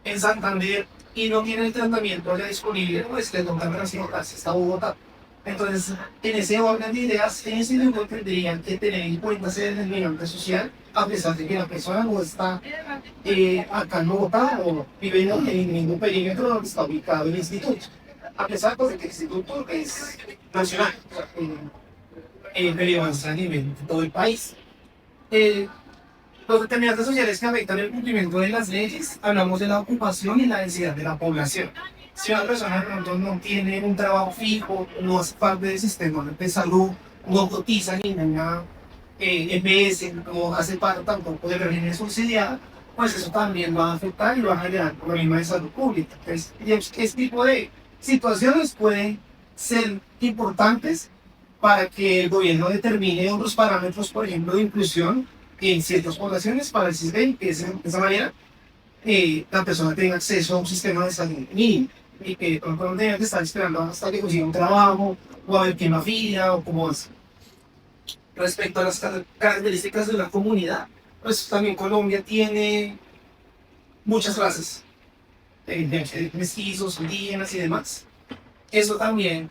en Santander y no tiene el tratamiento ya disponible, pues le toca transportarse hasta Bogotá. Entonces, en ese orden de ideas, en ese lugar tendrían que tener en cuenta ese determinante social, a pesar de que la persona no está acá en Bogotá o vive en el mismo perímetro donde está ubicado el instituto. A pesar de que el instituto es nacional, o sea, relevancia a nivel de todo el país. Los determinantes sociales que afectan el cumplimiento de las leyes, hablamos de la ocupación y la densidad de la población. Si una persona de pronto no tiene un trabajo fijo, no es parte del sistema de salud, no cotiza ninguna EPS, no hace parte tampoco de régimen subsidiado, pues eso también va a afectar y va a generar problemas de salud pública. Entonces, este tipo de situaciones pueden ser importantes para que el gobierno determine otros parámetros, por ejemplo, de inclusión en ciertas poblaciones para el CISBEN, que de esa manera la persona tenga acceso a un sistema de salud mínimo y que de pronto no tenga que estar esperando hasta que consiga un trabajo o a ver quién lo afilia o cómo es. Respecto a las características de la comunidad, pues también Colombia tiene muchas razas, mestizos, indígenas y demás. Eso también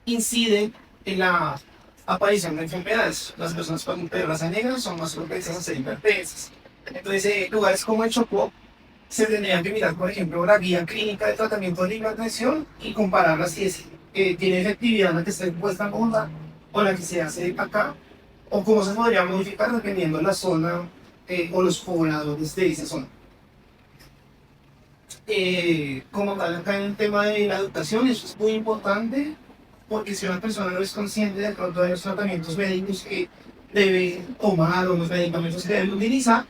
incide en la aparición de enfermedades. Las personas con raza negra son más propensas a ser hipertensas. Entonces, lugares como el Chocó se tendrían que mirar, por ejemplo, la guía clínica de tratamiento de hipertensión y compararla si tiene efectividad la que está impuesta en Bogotá o la que se hace acá, o cómo se podría modificar dependiendo de la zona o los pobladores de esa zona. Como tal, acá en el tema de la educación, eso es muy importante, porque si una persona no es consciente de pronto de los tratamientos médicos que debe tomar o los medicamentos que debe utilizar,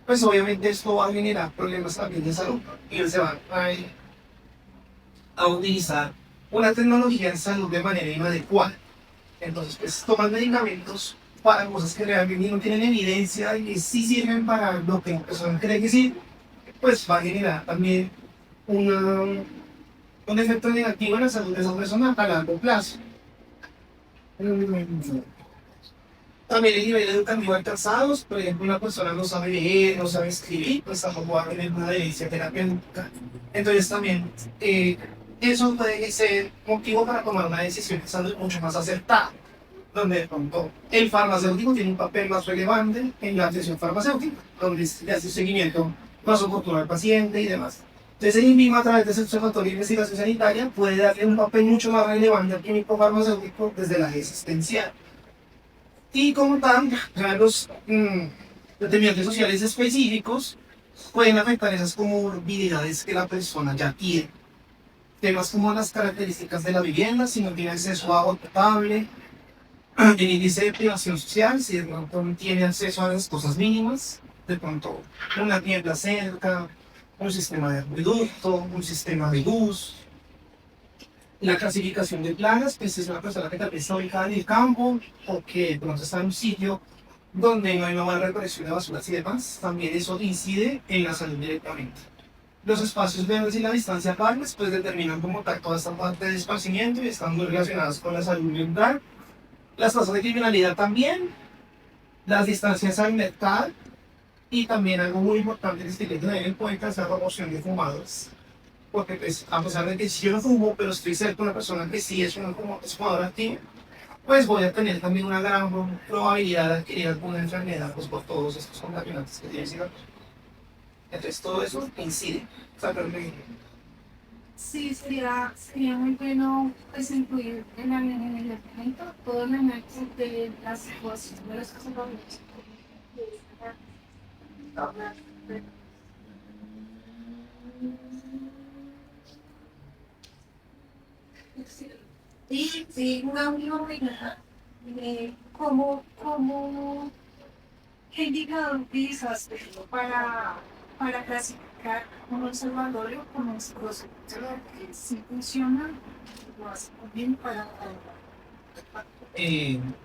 pues obviamente esto va a generar problemas también de salud y se van a utilizar una tecnología en salud de manera inadecuada. Entonces, pues toman medicamentos para cosas que realmente no tienen evidencia y que sí sirven para lo que la persona cree que sí, pues va a generar también una un efecto negativo en la salud de esa persona a largo plazo. También el nivel educativo alcanzados, por ejemplo, una persona no sabe leer, no sabe escribir, pues tampoco va a tener una adherencia terapéutica. Entonces también eso puede ser motivo para tomar una decisión de salud mucho más acertada, donde de pronto el farmacéutico tiene un papel más relevante en la atención farmacéutica, donde se hace un seguimiento más oportuno al paciente y demás. Entonces, el mismo a través de ese observatorio de investigación sanitaria puede darle un papel mucho más relevante al químico farmacéutico desde la área asistencial. Y como tal, ya los determinantes sociales específicos pueden afectar esas comorbilidades que la persona ya tiene. Temas como las características de la vivienda, si no tiene acceso a agua potable, el índice de privación social, si de pronto no tiene acceso a las cosas mínimas, de pronto una tienda cerca, un sistema de reducto, un sistema de luz. La clasificación de plagas, pues es una persona que tal vez está ubicada en el campo o que de pronto está en un sitio donde no hay una buena recolección de basuras y demás. También eso incide en la salud directamente. Los espacios verdes y la distancia parques pues determinan como tal toda esta parte de esparcimiento y están muy relacionadas con la salud mental. Las tasas de criminalidad también, las distancias al mercado. Y también algo muy importante que se tiene que tener en cuenta es la promoción de fumadores. Porque pues, a pesar de que si yo no fumo, pero estoy cerca de una persona que sí es una fumadora activa, pues voy a tener también una gran probabilidad de adquirir alguna enfermedad pues, por todos estos contaminantes que tiene el cigarro. Entonces todo eso incide. Sí, sería muy bueno pues, incluir en el documento todo el análisis de las situaciones de los conservadores. Y sí, una última pregunta. ¿Qué indicador utilizaste para clasificar un observatorio como un psicólogo? Si funciona, lo hace muy bien para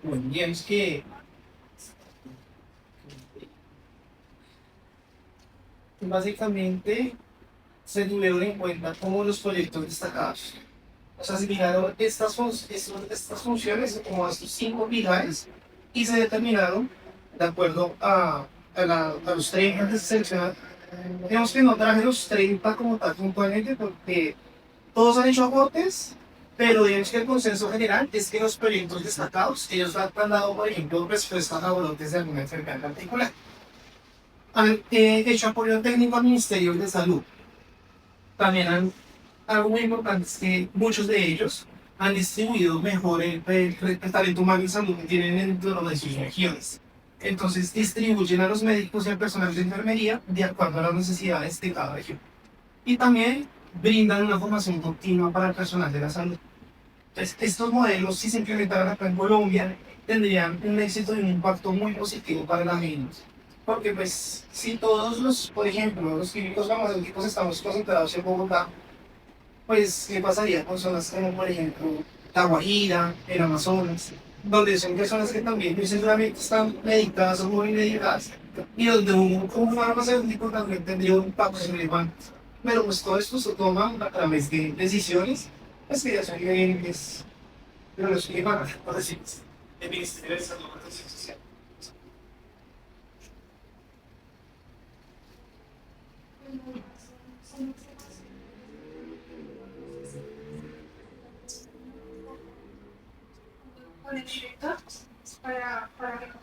Bueno, digamos que básicamente se tuvieron en cuenta como los proyectos destacados. O sea, se miraron estas funciones como estos 5 pilares y se determinaron de acuerdo a los 30 que se seleccionaron. Digamos que no traje los 30 como tal puntualmente porque todos han hecho aportes, pero digamos que el consenso general es que los proyectos destacados, ellos han dado, por ejemplo, respuesta a brotes de alguna enfermedad particular. Han hecho apoyo técnico al Ministerio de Salud. También algo muy importante es que muchos de ellos han distribuido mejor el talento humano y salud que tienen dentro de sus regiones. Entonces distribuyen a los médicos y al personal de enfermería de acuerdo a las necesidades de cada región. Y también brindan una formación continua para el personal de la salud. Entonces, estos modelos, si se implementaran acá en Colombia, tendrían un éxito y un impacto muy positivo para la gente. Porque, pues, si todos los, por ejemplo, los químicos farmacéuticos estamos concentrados en Bogotá, pues, ¿qué pasaría con zonas como, por ejemplo, La Guajira, el Amazonas, donde son personas que también muy seguramente están medicadas o muy medicadas, y donde un farmacéutico también tendría un impacto relevante. Pero pues todo esto se toma a través de decisiones, pues que ya son diferentes, pero los que van por decir, el Ministerio de Salud y Protección Social. Con el director para recomendar.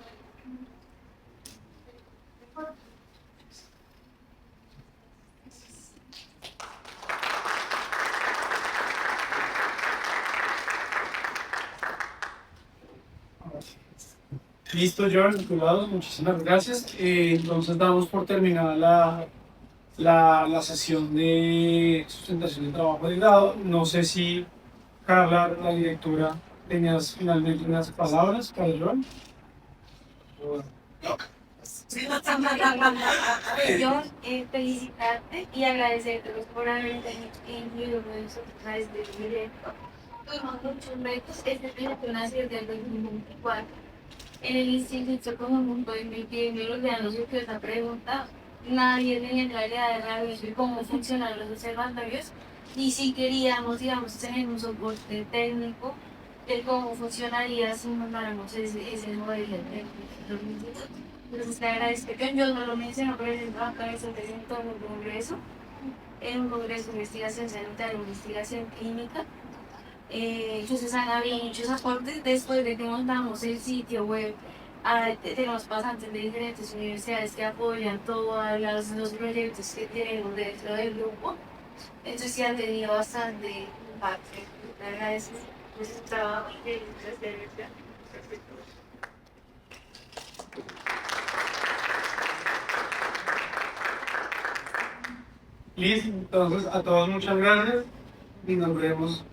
Listo, John, Nicolás, muchísimas gracias. Entonces damos por terminada la sesión de sustentación de trabajo de grado. No sé si Carla, la directora, tenías finalmente unas palabras para John. Yo felicitarte y agradecerte por haberte incluido en nosotros a este proyecto. Tuvimos muchos retos, este proyecto nació del 2024. En el instituto como un de mi biología nos surgió esta pregunta. Nadie tenía claridad de realmente cómo funcionan los observatorios y si queríamos, digamos, tener un soporte técnico de cómo funcionaría si mandáramos ese modelo de los institutos. Entonces te agradezco que yo no lo menciono, pero el acá se presentó en un congreso de investigación sanitaria, investigación clínica. Entonces han habido muchos aportes después de que montamos el sitio web. Tenemos pasantes de diferentes universidades que apoyan todos los proyectos que tenemos dentro del grupo. Entonces sí han tenido bastante impacto. Te agradezco por su trabajo y de verdad. Listo, entonces a todos muchas gracias y nos vemos.